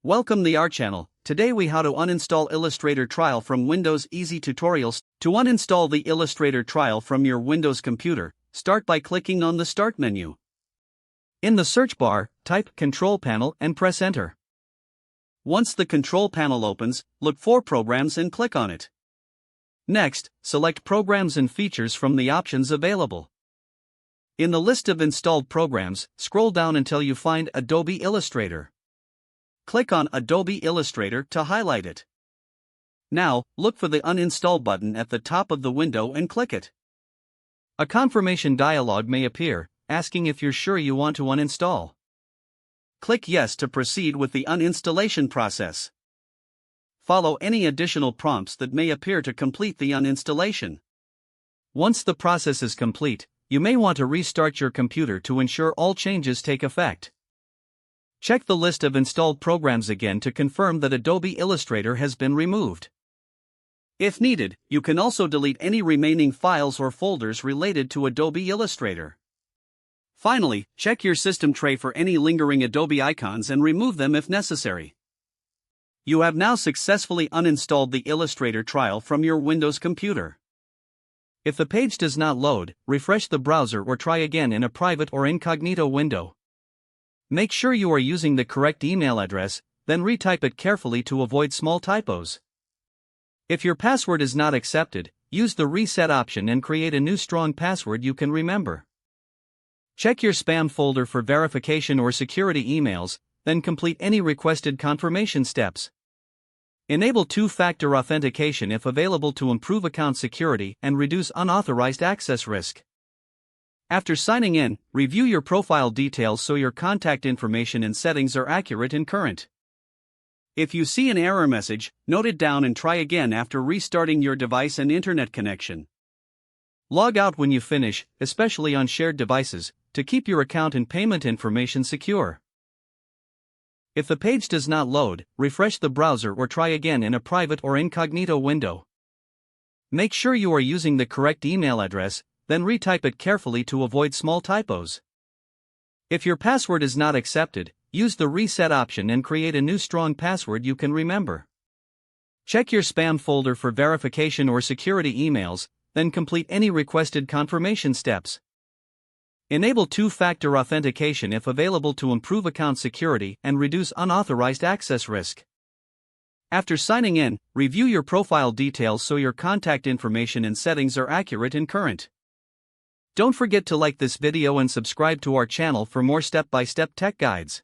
Welcome to our channel. Today we how to uninstall Illustrator trial from Windows. Easy tutorials. To uninstall the Illustrator trial from your Windows computer, start by clicking on the Start menu. In the search bar, type Control Panel and press Enter. Once the Control Panel opens, look for Programs and click on it. Next, select Programs and Features from the options available. In the list of installed programs, scroll down until you find Adobe Illustrator. Click on Adobe Illustrator to highlight it. Now, look for the Uninstall button at the top of the window and click it. A confirmation dialog may appear, asking if you're sure you want to uninstall. Click Yes to proceed with the uninstallation process. Follow any additional prompts that may appear to complete the uninstallation. Once the process is complete, you may want to restart your computer to ensure all changes take effect. Check the list of installed programs again to confirm that Adobe Illustrator has been removed. If needed, you can also delete any remaining files or folders related to Adobe Illustrator. Finally, check your system tray for any lingering Adobe icons and remove them if necessary. You have now successfully uninstalled the Illustrator trial from your Windows computer. If the page does not load, refresh the browser or try again in a private or incognito window. Make sure you are using the correct email address, then retype it carefully to avoid small typos. If your password is not accepted, use the reset option and create a new strong password you can remember. Check your spam folder for verification or security emails, then complete any requested confirmation steps. Enable two-factor authentication if available to improve account security and reduce unauthorized access risk. After signing in, review your profile details so your contact information and settings are accurate and current. If you see an error message, note it down and try again after restarting your device and internet connection. Log out when you finish, especially on shared devices, to keep your account and payment information secure. If the page does not load, refresh the browser or try again in a private or incognito window. Make sure you are using the correct email address, then retype it carefully to avoid small typos. If your password is not accepted, use the reset option and create a new strong password you can remember. Check your spam folder for verification or security emails, then complete any requested confirmation steps. Enable two-factor authentication if available to improve account security and reduce unauthorized access risk. After signing in, review your profile details so your contact information and settings are accurate and current. Don't forget to like this video and subscribe to our channel for more step-by-step tech guides.